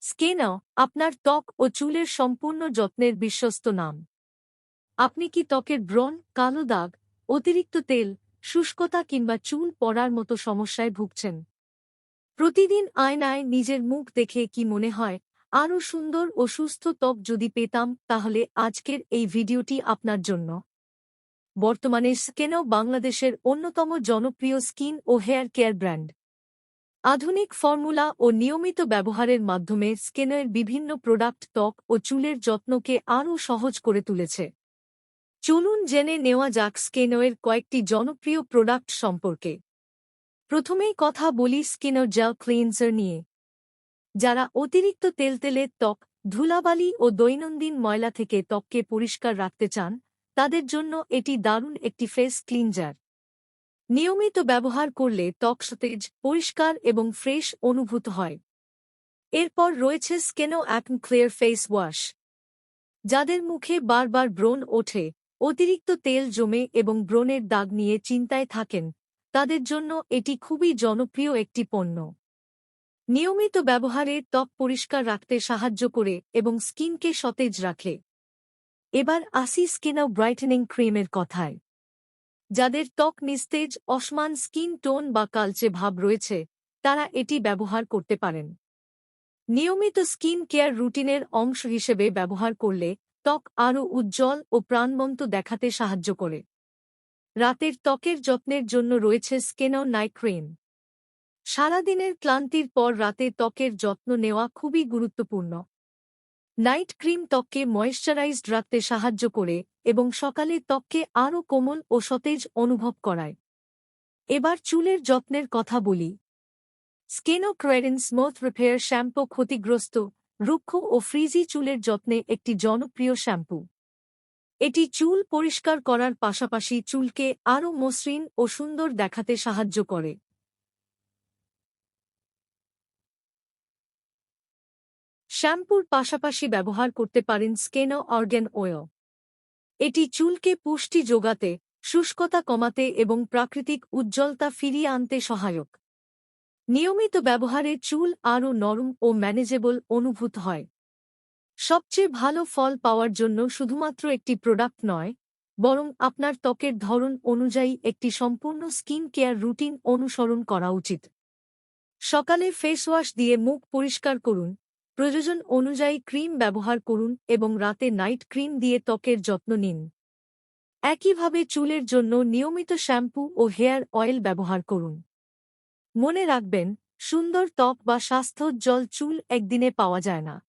স্কেনা আপনার ত্বক ও চুলের সম্পূর্ণ যত্নের বিশ্বস্ত নাম। আপনি কি ত্বকের ব্রণ, কালো দাগ, অতিরিক্ত তেল, শুষ্কতা কিংবা চুল পড়ার মতো সমস্যায় ভুগছেন? প্রতিদিন আয়নায় নিজের মুখ দেখে কি মনে হয়, আরও সুন্দর ও সুস্থ ত্বক যদি পেতাম? তাহলে আজকের এই ভিডিওটি আপনার জন্য। বর্তমানে স্কেনা বাংলাদেশের অন্যতম জনপ্রিয় স্কিন ও হেয়ার কেয়ার ব্র্যান্ড। আধুনিক ফর্মুলা ও নিয়মিত ব্যবহারের মাধ্যমে স্কেনের বিভিন্ন প্রোডাক্ট ত্বক ও চুলের যত্নকে আরও সহজ করে তুলেছে। চলুন জেনে নেওয়া যাক স্কেনের কয়েকটি জনপ্রিয় প্রোডাক্ট সম্পর্কে। প্রথমেই কথা বলি স্কিনার জেল ক্লিনজার নিয়ে। যারা অতিরিক্ত তেলতেলে ত্বক, ধুলাবালি ও দৈনন্দিন ময়লা থেকে ত্বককে পরিষ্কার রাখতে চান, তাদের জন্য এটি দারুণ একটি ফেস ক্লিনজার। নিয়মিত ব্যবহার করলে ত্বক সতেজ, পরিষ্কার এবং ফ্রেশ অনুভূত হয়। এরপর রয়েছে স্কেনো অ্যাকনে ক্লিয়ার ফেস ওয়াশ। যাদের মুখে বারবার ব্রণ ওঠে, অতিরিক্ত তেল জমে এবং ব্রণের দাগ নিয়ে চিন্তায় থাকেন, তাদের জন্য এটি খুবই জনপ্রিয় একটি পণ্য। নিয়মিত ব্যবহারে ত্বক পরিষ্কার রাখতে সাহায্য করে এবং স্কিনকে সতেজ রাখে। এবার আসি স্কিনা ব্রাইটেনিং ক্রিমের কথায়। যাদের ত্বক নিস্তেজ, অসমান স্কিন টোন বা কালচে ভাব রয়েছে, তারা এটি ব্যবহার করতে পারেন। নিয়মিত স্কিন কেয়ার রুটিনের অংশ হিসেবে ব্যবহার করলে ত্বক আরও উজ্জ্বল ও প্রাণবন্ত দেখাতে সাহায্য করে। রাতের ত্বকের যত্নের জন্য রয়েছে স্কেনা নাইট ক্রিম। সারাদিনের ক্লান্তির পর রাতে ত্বকের যত্ন নেওয়া খুবই গুরুত্বপূর্ণ। নাইট ক্রিম ত্বককে ময়েশ্চারাইজড রাখতে সাহায্য করে এবং সকালে ত্বককে আরও কোমল ও সতেজ অনুভব করায়। এবার চুলের যত্নের কথা বলি। স্কেনো ক্রেডেন স্মুথ রিপেয়ার শ্যাম্পু ক্ষতিগ্রস্ত, রুক্ষ ও ফ্রিজি চুলের যত্নে একটি জনপ্রিয় শ্যাম্পু। এটি চুল পরিষ্কার করার পাশাপাশি চুলকে আরও মসৃণ ও সুন্দর দেখাতে সাহায্য করে। শ্যাম্পুর পাশাপাশি ব্যবহার করতে পারেন স্কেনো অর্গ্যান অয়েল। এটি চুলকে পুষ্টি যোগাতে, শুষ্কতা কমাতে এবং প্রাকৃতিক উজ্জ্বলতা ফিরিয়ে আনতে সহায়ক। নিয়মিত ব্যবহারে চুল আরও নরম ও ম্যানেজেবল অনুভূত হয়। সবচেয়ে ভালো ফল পাওয়ার জন্য শুধুমাত্র একটি প্রোডাক্ট নয়, বরং আপনার ত্বকের ধরন অনুযায়ী একটি সম্পূর্ণ স্কিন কেয়ার রুটিন অনুসরণ করা উচিত। সকালে ফেস ওয়াশ দিয়ে মুখ পরিষ্কার করুন, প্রয়োজন অনুযায়ী ক্রিম ব্যবহার করুন এবং রাতে নাইট ক্রিম দিয়ে ত্বকের যত্ন নিন। একইভাবে চুলের জন্য নিয়মিত শ্যাম্পু ও হেয়ার অয়েল ব্যবহার করুন। মনে রাখবেন, সুন্দর ত্বক বা স্বাস্থ্যোজ্জ্বল চুল একদিনে পাওয়া যায় না।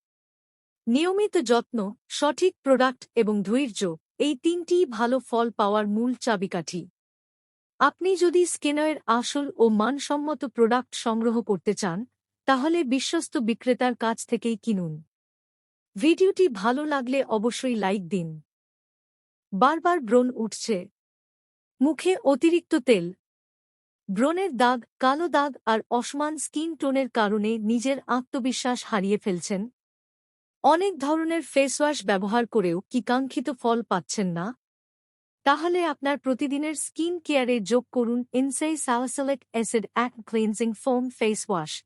নিয়মিত যত্ন, সঠিক প্রোডাক্ট এবং ধৈর্য, এই তিনটিই ভালো ফল পাওয়ার মূল চাবিকাঠি। আপনি যদি স্কেনারের আসল ও মানসম্মত প্রোডাক্ট সংগ্রহ করতে চান, তাহলে বিশ্বস্ত বিক্রেতার কাছ থেকেই কিনুন। ভিডিওটি ভালো লাগলে অবশ্যই লাইক দিন। বারবার ব্রণ উঠছে, মুখে অতিরিক্ত তেল, ব্রণের দাগ, কালো দাগ আর অসমান স্কিন টোনের কারণে নিজের আত্মবিশ্বাস হারিয়ে ফেলছেন? অনেক ধরনের ফেসওয়াশ ব্যবহার করেও কি কাঙ্ক্ষিত ফল পাচ্ছেন না? তাহলে আপনার প্রতিদিনের স্কিন কেয়ারে যোগ করুন Insei salicylic acid acne cleansing foam face wash.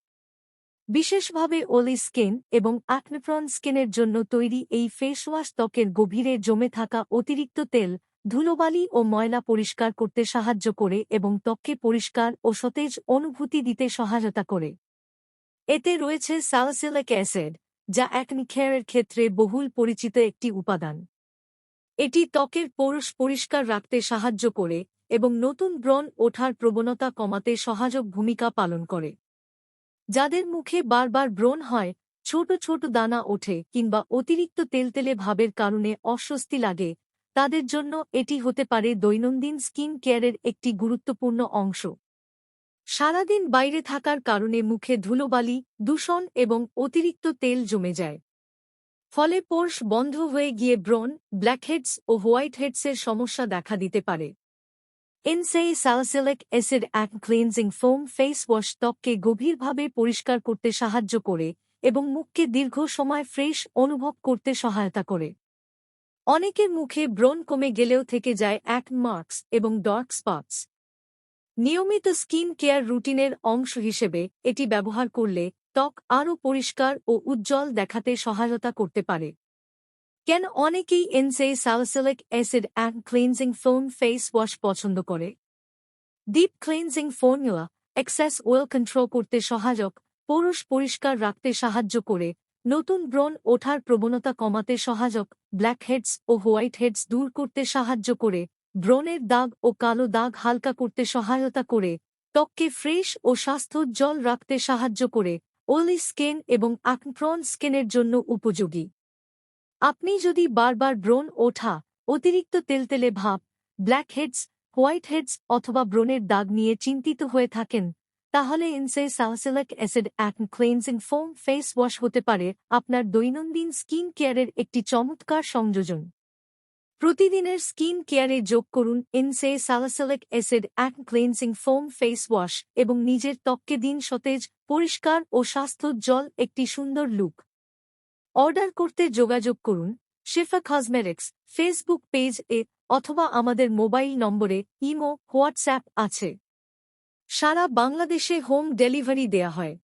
বিশেষভাবে অয়েলি স্কিন এবং অ্যাকনে-প্রন স্কিনের জন্য তৈরি এই ফেস ওয়াশ ত্বকের গভীরে জমে থাকা অতিরিক্ত তেল, ধুলোবালি ও ময়লা পরিষ্কার করতে সাহায্য করে এবং ত্বককে পরিষ্কার ও সতেজ অনুভূতি দিতে সহায়তা করে। এতে রয়েছে স্যালিসিলিক অ্যাসিড, যা অ্যাকনে কেয়ারের ক্ষেত্রে বহুল পরিচিত একটি উপাদান। এটি ত্বকের পোরস পরিষ্কার রাখতে সাহায্য করে এবং নতুন ব্রণ ওঠার প্রবণতা কমাতে সহায়ক ভূমিকা পালন করে। যাদের মুখে বারবার ব্রণ হয়, ছোট ছোট দানা ওঠে কিংবা অতিরিক্ত তেলতেলে ভাবের কারণে অস্বস্তি লাগে, তাদের জন্য এটি হতে পারে দৈনন্দিন স্কিন কেয়ারের একটি গুরুত্বপূর্ণ অংশ। সারাদিন বাইরে থাকার কারণে মুখে ধুলোবালি, দূষণ এবং অতিরিক্ত তেল জমে যায়। ফলে পোর্স বন্ধ হয়ে গিয়ে ব্রণ, ব্ল্যাকহেডস ও হোয়াইটহেডসের সমস্যা দেখা দিতে পারে। Insei salicylic acid acne cleansing foam face wash ত্বককে গভীরভাবে পরিষ্কার করতে সাহায্য করে এবং মুখকে দীর্ঘ সময় ফ্রেশ অনুভব করতে সহায়তা করে। অনেকের মুখে ব্রণ কমে গেলেও থেকে যায় অ্যাকনে মার্কস এবং ডার্ক স্পটস। নিয়মিত স্কিন কেয়ার রুটিনের অংশ হিসেবে এটি ব্যবহার করলে ত্বক আরও পরিষ্কার ও উজ্জ্বল দেখাতে সহায়তা করতে পারে। কেন অনেকেই salicylic acid and cleansing foam face wash পছন্দ করে? Deep cleansing formula access oil control করতে সহায়ক, পরশ পরিষ্কার রাখতে সাহায্য করে, নতুন ব্রণ ওঠার প্রবণতা কমাতে সহায়ক, ব্ল্যাকহেডস ও হোয়াইটহেডস দূর করতে সাহায্য করে, ব্রণের দাগ ও কালো দাগ হালকা করতে সহায়তা করে, ত্বককে ফ্রেশ ও স্বাস্থ্যোজ্জ্বল রাখতে সাহায্য করে, অয়েলি স্কিন এবং অ্যাকনে-প্রন স্কিনের জন্য উপযোগী। আপনি যদি বারবার ব্রণ ওঠা, অতিরিক্ত তেলতেলে ভাব, ব্ল্যাকহেডস, হোয়াইটহেডস অথবা ব্রণের দাগ নিয়ে চিন্তিত হয়ে থাকেন, তাহলে salicylic acid and cleansing foam face wash হতে পারে আপনার দৈনন্দিন স্কিন কেয়ারের একটি চমৎকার সংযোজন। প্রতিদিনের স্কিন কেয়ারে যোগ করুন salicylic acid and cleansing foam face wash এবং নিজের ত্বককে দিন সতেজ, পরিষ্কার ও স্বাস্থ্যোজ্জ্বল একটি সুন্দর লুক। অর্ডার করতে যোগাযোগ করুন শিফা কসমেটিক্স ফেসবুক পেজ এ অথবা আমাদের মোবাইল নম্বরে ইমো, হোয়াটসঅ্যাপ আছে। সারা বাংলাদেশে হোম ডেলিভারি দেয়া হয়।